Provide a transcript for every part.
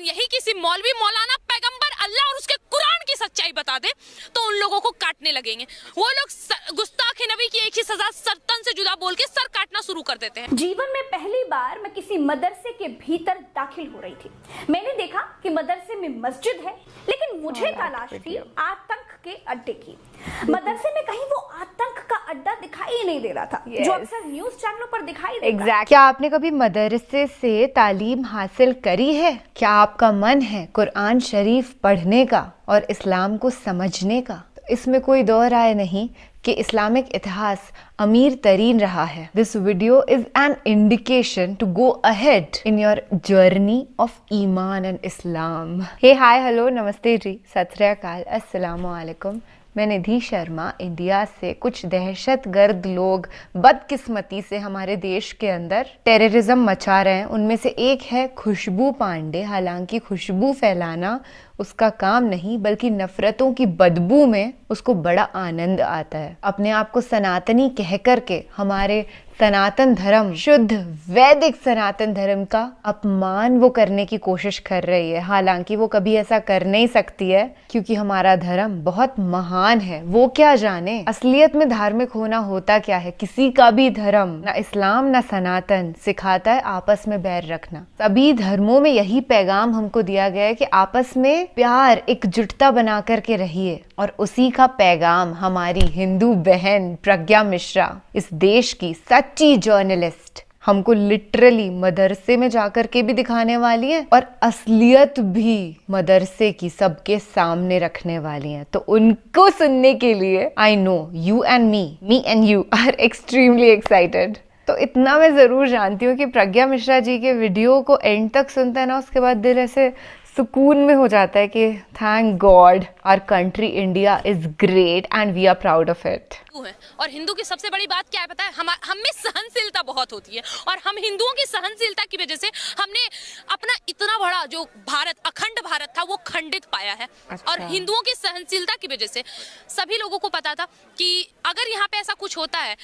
यही किसी मौलवी, मौलाना, पैगंबर, अल्लाह और उसके कुरान की सच्चाई बता दे तो उन लोगों को काटने लगेंगे। वो लोग गुस्ताख नबी की एक ही सजा, सर्तन से जुदा बोल के सर काटना शुरू कर देते हैं। जीवन में पहली बार मैं किसी मदरसे के भीतर दाखिल हो रही थी। मैंने देखा कि मदरसे में मस्जिद है, लेकिन मुझे तलाश थी आतंक के अड्डे की। मदरसे में कहीं वो आतंक का अड्डा दिखाई ही नहीं दे रहा था, जो अक्सर न्यूज चैनलों पर दिखाई देता है। क्या आपने कभी मदरसे से तालीम हासिल करी है? क्या आपका मन है कुरान शरीफ पढ़ने का और इस्लाम को समझने का? इसमें कोई दो राय नहीं कि इस्लामिक इतिहास अमीर तरीन रहा है। This video is an indication to go ahead in your journey of ईमान and Islam. Hey hi hello नमस्ते जी, सत श्री अकाल, अस्सलामु अलैकुम। मैं निधि शर्मा इंडिया से। कुछ दहशतगर्द लोग बदकिस्मती से हमारे देश के अंदर टेररिज्म मचा रहे हैं। उनमें से एक है खुशबू पांडे। हालांकि खुशबू फैलाना उसका काम नहीं, बल्कि नफरतों की बदबू में उसको बड़ा आनंद आता है। अपने आप को सनातनी कह करके हमारे सनातन धर्म, शुद्ध वैदिक सनातन धर्म का अपमान वो करने की कोशिश कर रही है। हालांकि वो कभी ऐसा कर नहीं सकती है, क्योंकि हमारा धर्म बहुत महान है। वो क्या जाने असलियत में धार्मिक होना होता क्या है। किसी का भी धर्म, ना इस्लाम ना सनातन, सिखाता है आपस में बैर रखना। सभी धर्मों में यही पैगाम हमको दिया गया है कि आपस में प्यार, एकजुटता बना करके रहिए। और उसी का पैगाम हमारी हिंदू बहन प्रज्ञा मिश्रा, इस देश की सच्ची जर्नलिस्ट, हमको लिटरली मदरसे में जाकर के भी दिखाने वाली है और असलियत भी मदरसे की सबके सामने रखने वाली है। तो उनको सुनने के लिए I know you and me and you are extremely excited. तो इतना मैं जरूर जानती हूँ कि प्रज्ञा मिश्रा जी के वीडियो को एंड तक सुनता है ना, उसके बाद दिल ऐसे सुकून में हो जाता है कि thank god our country India is great and we are proud of it. और हिंदू की सबसे बड़ी बात क्या है पता है? हम में सहनशीलता बहुत होती है, और हम हिंदुओं की सहनशीलता की वजह से हमने अपना इतना बड़ा जो भारत, अखंड भारत था, वो खंडित पाया है। और हिंदुओं की सहनशीलता की वजह से सभी लोगों को पता था कि अगर यहाँ पे ऐसा कुछ होता है,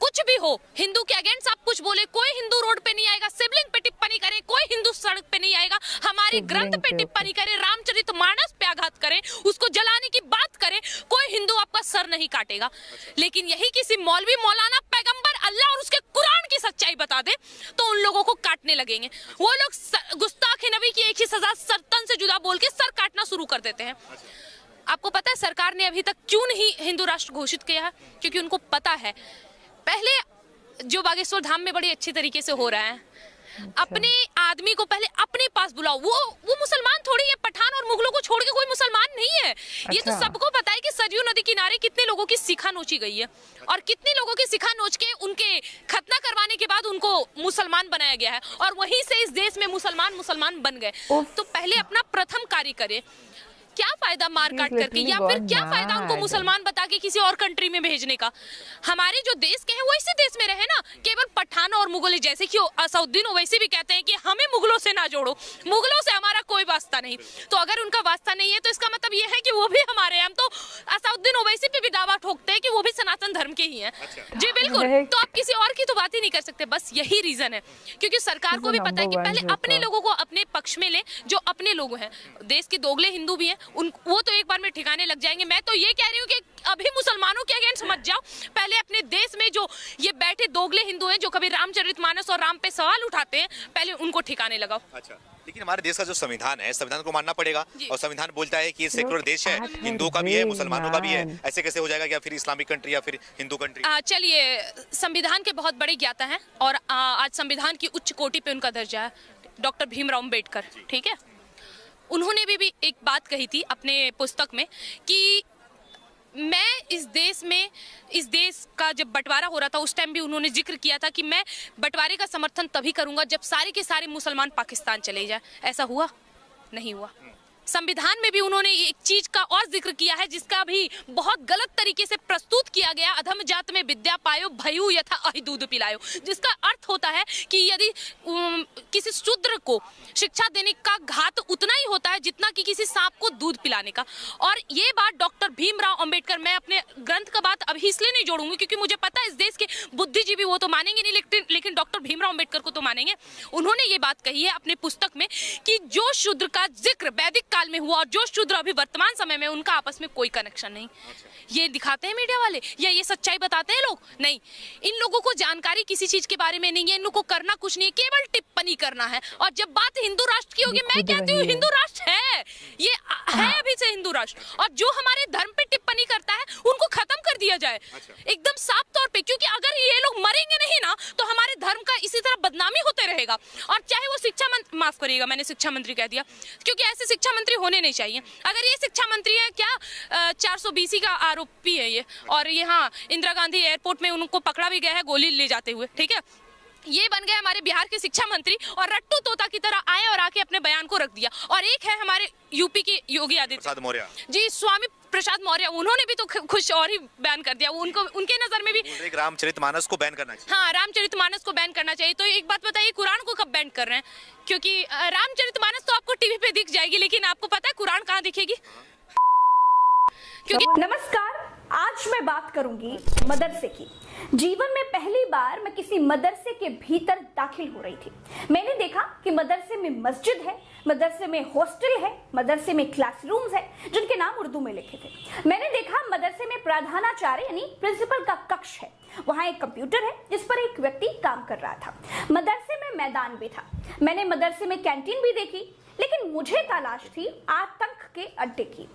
कुछ भी हो, हिंदू के अगेंस्ट आप कुछ बोले, कोई हिंदू रोड पे नहीं आएगा, शिवलिंग पे टिप्पणी करे, कोई हिंदू सड़क पे नहीं आएगा, हमारे ग्रंथ पे टिप्पणी करे, रामचरितमानस पे आघात करे, उसको जलाने की बात करे, कोई हिंदू आपका सर नहीं काटेगा। लेकिन यही किसी मौलवी, मौलाना, पैगंबर, अल्लाह और उसके कुरान की सच्चाई बता दे तो उन लोगों को काटने लगेंगे। वो लोग गुस्ताख नबी की एक ही सजा, सर्तन से जुदा बोल के सर काटना शुरू कर देते हैं। आपको पता है सरकार ने अभी तक क्यों नहीं हिंदू राष्ट्र घोषित किया है? क्योंकि उनको पता है पहले जो बागेश्वर धाम में बड़ी अच्छी तरीके से हो रहा है, अपने आदमी को पहले अपने पास बुलाओ। वो मुसलमान थोड़ी है, पठान और मुगलों को छोड़ के कोई मुसलमान नहीं है। ये तो सबको पता है कि सरयू नदी किनारे कितने लोगों की शिखा नोची गई है, और कितने लोगों की शिखा नोच के उनके खतना करवाने के बाद उनको मुसलमान बनाया गया है, और वहीं से इस देश में मुसलमान बन गए। तो पहले अपना प्रथम कार्य करे। क्या फायदा मार काट करके, या फिर क्या फायदा उनको मुसलमान बता के किसी और कंट्री में भेजने का? हमारे जो देश के हैं वो इसी देश में रहे ना, केवल पठान और मुगल। जैसे कि असउद्दीन ओवैसी भी कहते हैं कि हमें मुगलों से ना जोड़ो, मुगलों से हमारा कोई वास्ता नहीं। तो अगर उनका वास्ता नहीं है तो इसका मतलब ये है कि वो भी हमारे हैं। हम तो असउद्दीन ओवैसी पे भी दावा ठोकते हैं कि वो भी सनातन धर्म के ही हैं। जी बिल्कुल। तो आप किसी और की तो बात ही नहीं कर सकते। बस यही रीजन है, क्योंकि सरकार को भी पता है कि पहले अपने लोगों को अपने पक्ष में ले, जो अपने लोग हैं। देश के दोगले हिंदू भी हैं, वो तो एक बार में ठिकाने लग जाएंगे। मैं तो ये कह रही हूँ कि अभी मुसलमानों के अगेंस्ट मत जाओ, पहले अपने देश में जो ये बैठे दोगले हिंदू हैं, जो कभी रामचरितमानस और राम पे सवाल उठाते हैं, पहले उनको ठिकाने लगाओ। अच्छा, लेकिन हमारे देश का जो संविधान है, संविधान को मानना पड़ेगा, और संविधान बोलता है कि ये सेक्युलर देश है, हिंदुओं का भी है, मुसलमानों का भी है। ऐसे कैसे हो जाएगा कि फिर इस्लामिक कंट्री या फिर हिंदू कंट्री? चलिए, संविधान के बहुत बड़े ज्ञाता हैं, और आज संविधान की उच्च कोटि पे उनका दर्जा है, डॉक्टर भीमराव अम्बेडकर। ठीक है, उन्होंने भी एक बात कही थी अपने पुस्तक में कि मैं इस देश का जब बंटवारा हो रहा था, उस टाइम भी उन्होंने जिक्र किया था कि मैं बंटवारे का समर्थन तभी करूंगा जब सारे के सारे मुसलमान पाकिस्तान चले जाए। ऐसा हुआ? नहीं हुआ। संविधान में भी उन्होंने एक चीज का और जिक्र किया है, जिसका भी बहुत गलत तरीके से प्रस्तुत किया गया। अधम जात में विद्या पायो, भयु यथा अहि दूध पिलायो, जिसका अर्थ होता है कि यदि किसी शूद्र को शिक्षा देने का घात उतना ही होता है जितना कि किसी सांप को दूध पिलाने का। और ये बात डॉक्टर भीमराव अंबेडकर, मैं अपने ग्रंथ का बात अभी इसलिए नहीं जोड़ूंगी क्योंकि मुझे पता है इस देश के बुद्धिजीवी वो तो मानेंगे नहीं, लेकिन डॉक्टर भीमराव अंबेडकर को तो मानेंगे। उन्होंने ये बात कही है अपने पुस्तक में कि जो शूद्र का जिक्र वैदिक काल में हुआ और जो शूद्र अभी वर्तमान समय में, उनका आपस में कोई कनेक्शन नहीं। ये दिखाते हैं मीडिया वाले या ये सच्चाई बताते हैं लोग? नहीं, इन लोगों को जानकारी किसी चीज के बारे में नहीं है, इन लोगों को करना कुछ नहीं है, केवल टिप्पणी करना है। और जब बात हिंदू राष्ट्र की होगी, मैं कहती हूँ हिंदू राष्ट्र है, ये है अभी से हिंदू राष्ट्र। और जो हमारे धर्म पे टिप्पणी करता है उनको खत्म कर दिया जाए एकदम साफ तौर पे, क्योंकि अगर ये लोग मरेंगे नहीं ना तो हमारे धर्म का इसी तरह बदनामी होते रहेगा। और चाहे वो शिक्षा मंत्री, माफ करिएगा मैंने शिक्षा मंत्री कह दिया, क्योंकि ऐसे शिक्षा मंत्री होने नहीं चाहिए। अगर ये शिक्षा मंत्री है क्या, 420 का आरोपी है ये, और ये हाँ इंदिरा गांधी एयरपोर्ट में उनको पकड़ा भी गया है गोली ले जाते हुए, ठीक है। ये बन गए हमारे बिहार के शिक्षा मंत्री और रट्टू तोता की तरह आए और आके अपने बयान को रख दिया। और एक है हमारे यूपी के योगी आदित्यनाथ मौर्य जी, स्वामी प्रसाद मौर्य, उन्होंने भी तो खुश और ही बैन कर दिया। उनको, उनके नजर में भी रामचरितमानस को बैन करना चाहिए। हाँ, रामचरितमानस को बैन करना चाहिए। तो एक बात बताइए, कुरान को कब बैन कर रहे हैं? क्योंकि रामचरितमानस तो आपको टीवी पे दिख जाएगी, लेकिन आपको पता है कुरान कहाँ दिखेगी? क्योंकि नमस्कार, आज मैं बात करूंगी मदरसे की। जीवन में पहली बार मैं किसी मदरसे के भीतर दाखिल हो रही थी। मैंने देखा कि मदरसे में मस्जिद है, मदरसे में हॉस्टल है, मदरसे में क्लासरूम्स है जिनके नाम उर्दू में लिखे थे। मैंने देखा मदरसे में प्रधानाचार्य यानी प्रिंसिपल का कक्ष है, वहां एक कंप्यूटर है जिस पर एक व्यक्ति काम कर रहा था। मदरसे में मैदान भी था। मैंने मदरसे में कैंटीन भी देखी, लेकिन मुझे तलाश थी आतंक के अड्डे की।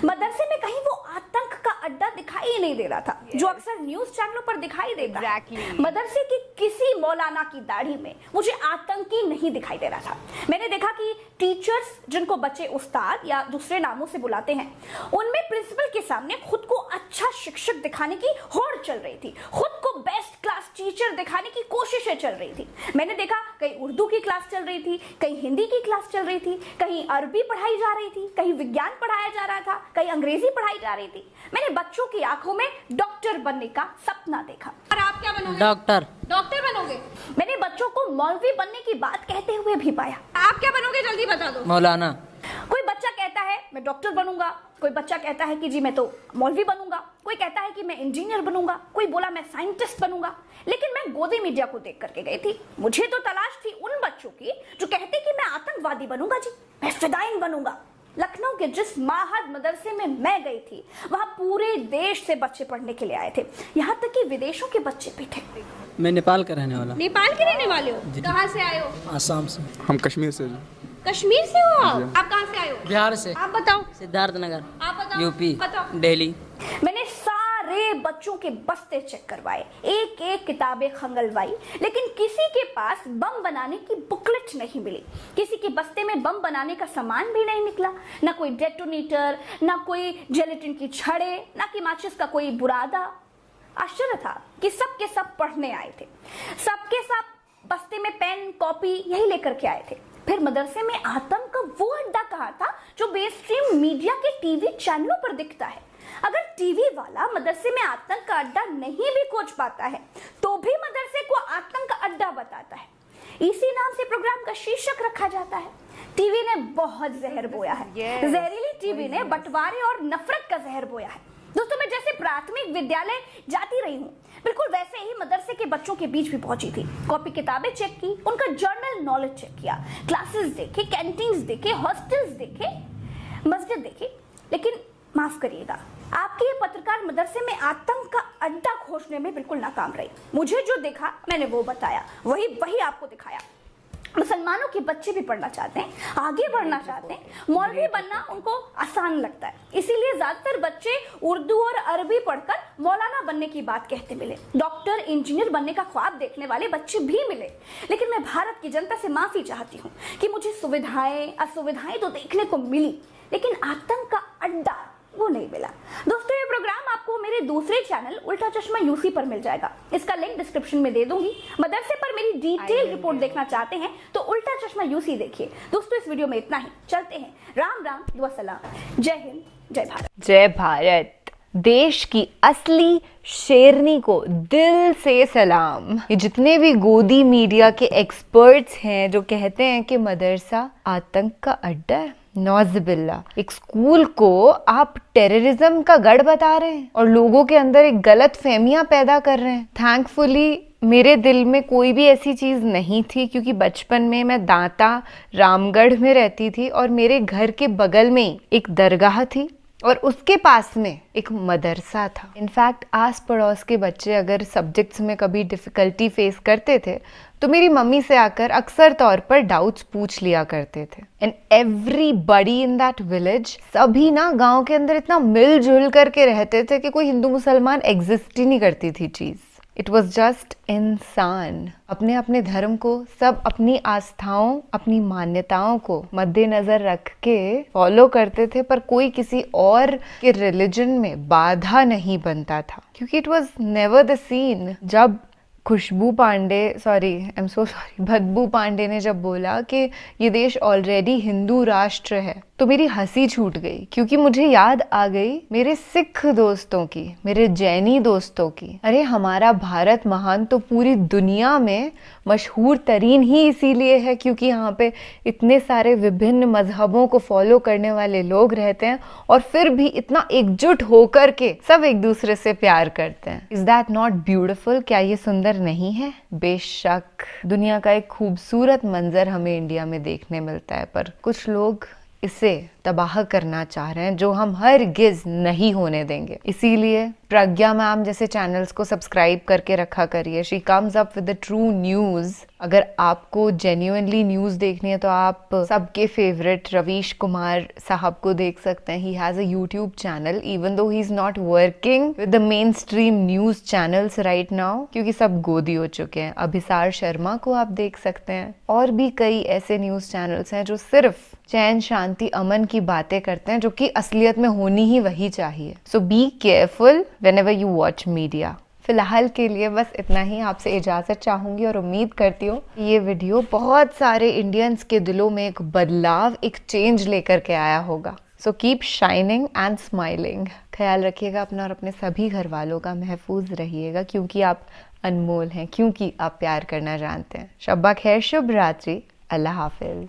मदरसे में कहीं वो आतंक का अड्डा दिखाई नहीं दे रहा था जो अक्सर न्यूज चैनलों पर दिखाई देता है। मदरसे की किसी मौलाना की दाढ़ी में मुझे आतंकी नहीं दिखाई दे रहा था। मैंने देखा कि टीचर्स, जिनको बच्चे उस्ताद या दूसरे नामों से बुलाते हैं, उनमें प्रिंसिपल के सामने खुद को अच्छा शिक्षक दिखाने की होड़ चल रही थी, खुद को बेस्ट क्लास टीचर दिखाने की कोशिशें चल रही थी। मैंने देखा कहीं उर्दू की क्लास चल रही थी, कहीं हिंदी की क्लास चल रही थी, कहीं अरबी पढ़ाई जा रही थी, कहीं विज्ञान पढ़ाया जा रहा था, कहीं अंग्रेजी पढ़ाई जा रही थी। मैंने बच्चों की आंखों में डॉक्टर बनने का सपना देखा। और आप क्या बनोगे? डॉक्टर। डॉक्टर बनोगे? मैंने बच्चों को मौलवी बनने की बात कहते हुए भी पाया। आप क्या बनोगे, जल्दी बता दो। मौलाना। कोई बच्चा कहता है मैं डॉक्टर बनूंगा, कोई बच्चा कहता है कि जी मैं तो मौलवी बनूंगा, कोई कहता है कि मैं इंजीनियर बनूंगा, कोई बोला मैं साइंटिस्ट बनूंगा। लेकिन मैं गोदी मीडिया को देख करके गई थी। मुझे तो तलाश थी उन बच्चों की जो कहते कि मैं आतंकवादी बनूंगा, जी मैं फिदाइन बनूंगा। लखनऊ के जिस माहद मदरसे में मैं गई थी, वहाँ पूरे देश से बच्चे पढ़ने के लिए आए थे, यहाँ तक कि विदेशों के बच्चे भी थे। मैं नेपाल का रहने वाला। नेपाल के रहने वाले हो? कहाँ से आए हो? आसाम से। हम कश्मीर से। कश्मीर से हो आप? कहाँ से आए हो? बिहार से। आप बताओ। सिद्धार्थनगर। आप बताओ। यूपी। बताओ। दिल्ली। मैंने सारे बच्चों के बस्ते चेक करवाए, एक एक किताबें खंगलवाई, लेकिन किसी के पास बम बनाने की बुकलेट नहीं मिली। किसी के बस्ते में बम बनाने का सामान भी नहीं निकला, ना कोई डेटोनेटर, ना कोई जेलेटिन की छड़े, ना कि माचिस का कोई बुरादा। आश्चर्य था कि सब के सब पढ़ने आए थे, सबके सब बस्ते में पेन कॉपी यही लेकर के आए थे। फिर मदरसे में आतंक का वो अड्डा कहाँ था जो बेस्ट्रीम मीडिया के टीवी चैनलों पर दिखता है? अगर टीवी वाला मदरसे में आतंक का अड्डा नहीं भी खोज पाता है तो भी मदरसे को आतंक का अड्डा बताता है। इसी नाम से प्रोग्राम का शीर्षक रखा जाता है। टीवी ने बहुत जहर बोया है। जहरीली टीवी ने बंटवारे और नफरत का जहर बोया है। दोस्तों, मैं जैसे प्राथमिक विद्यालय जाती रही हूँ, बिल्कुल वैसे ही मदरसे के बच्चों के बीच भी पहुंची थी। कॉपी किताबें चेक की, उनका जर्नल नॉलेज चेक किया, क्लासेस देखे, कैंटीन्स देखे, हॉस्टल्स देखे, मस्जिद देखी। लेकिन माफ करिएगा, आपकी ये पत्रकार मदरसे में आतंक का अड्डा खोजने में बिल्कुल नाकाम रही। मुझे जो देखा मैंने वो बताया, वही आपको दिखाया। मुसलमानों के बच्चे भी पढ़ना चाहते हैं, आगे बढ़ना चाहते हैं, मौलवी बनना उनको आसान लगता है, इसीलिए ज्यादातर बच्चे उर्दू और अरबी पढ़कर मौलाना बनने की बात कहते मिले। डॉक्टर, इंजीनियर बनने का ख्वाब देखने वाले बच्चे भी मिले। लेकिन मैं भारत की जनता से माफी चाहती हूँ कि मुझे सुविधाएं असुविधाएं तो देखने को मिली, लेकिन आतंक का अड्डा वो नहीं मिला। दोस्तों, ये प्रोग्राम आपको मेरे दूसरे चैनल उल्टा चश्मा यूसी पर मिल जाएगा, इसका लिंक डिस्क्रिप्शन में दे दूंगी। मदरसे पर मेरी डिटेल रिपोर्ट देखना चाहते हैं तो उल्टा चश्मा यूसी देखिए। दोस्तों, इस वीडियो में इतना ही। चलते हैं। राम राम, दुआ सलाम, जय हिंद, जय भारत। जय भारत। देश की असली शेरनी को दिल से सलाम। ये जितने भी गोदी मीडिया के एक्सपर्ट्स हैं जो कहते हैं कि मदरसा आतंक का अड्डा है, नौज़बिल्ला, एक स्कूल को आप टेररिज्म का गढ़ बता रहे हैं और लोगों के अंदर एक गलत फहमियां पैदा कर रहे हैं। थैंकफुली मेरे दिल में कोई भी ऐसी चीज़ नहीं थी, क्योंकि बचपन में मैं दांता रामगढ़ में रहती थी और मेरे घर के बगल में एक दरगाह थी और उसके पास में एक मदरसा था। इनफैक्ट आस पड़ोस के बच्चे अगर सब्जेक्ट्स में कभी डिफ़िकल्टी फेस करते थे तो मेरी मम्मी से आकर अक्सर तौर पर डाउट्स पूछ लिया करते थे। And everybody in that village, सभी ना गांव के अंदर इतना मिलजुल करके रहते थे कि कोई हिंदू मुसलमान एग्जिस्ट ही नहीं करती थी चीज़। इट वॉज जस्ट इंसान अपने अपने धर्म को, सब अपनी आस्थाओं, अपनी मान्यताओं को मद्देनजर रख के फॉलो करते थे, पर कोई किसी और के रिलीजन में बाधा नहीं बनता था, क्योंकि it was never the scene. जब खुशबू पांडे, बदबू पांडे ने जब बोला कि ये देश ऑलरेडी हिंदू राष्ट्र है, तो मेरी हंसी छूट गई, क्योंकि मुझे याद आ गई मेरे सिख दोस्तों की, मेरे जैनी दोस्तों की। अरे हमारा भारत महान तो पूरी दुनिया में मशहूर तरीन ही इसीलिए है क्योंकि यहाँ पे इतने सारे विभिन्न मजहबों को फॉलो करने वाले लोग रहते हैं और फिर भी इतना एकजुट होकर के सब एक दूसरे से प्यार करते हैं। Is that not beautiful? क्या ये सुंदर नहीं है? बेशक दुनिया का एक खूबसूरत मंजर हमें इंडिया में देखने मिलता है, पर कुछ लोग इसे तबाह करना चाह रहे हैं, जो हम हरगिज नहीं होने देंगे। इसीलिए प्रज्ञा मैम जैसे चैनल्स को सब्सक्राइब करके रखा करिए। She comes up with the true news. अगर आपको जेन्युइनली न्यूज़ देखनी है तो आप सबके फेवरेट रवीश कुमार साहब को देख सकते हैं। He has a YouTube channel, even though he is not working with the main stream news channels right now, क्योंकि सब गोदी हो चुके हैं। अभिसार शर्मा को आप देख सकते हैं, और भी कई ऐसे न्यूज़ चैनल्स हैं जो सिर्फ चैन शांति अमन की बातें करते हैं, जो कि असलियत में होनी ही वही चाहिए। So be careful whenever you watch media. फिलहाल के लिए बस इतना ही, आपसे इजाज़त चाहूँगी और उम्मीद करती हूँ ये वीडियो बहुत सारे इंडियंस के दिलों में एक बदलाव, एक चेंज लेकर के आया होगा। So keep shining and smiling. ख्याल रखिएगा अपना और अपने सभी घर वालों का, महफूज रहिएगा, क्योंकि आप अनमोल हैं, क्योंकि आप प्यार करना जानते हैं। शब्बा खैर, शुभ रात्रि, अल्लाह हाफिज।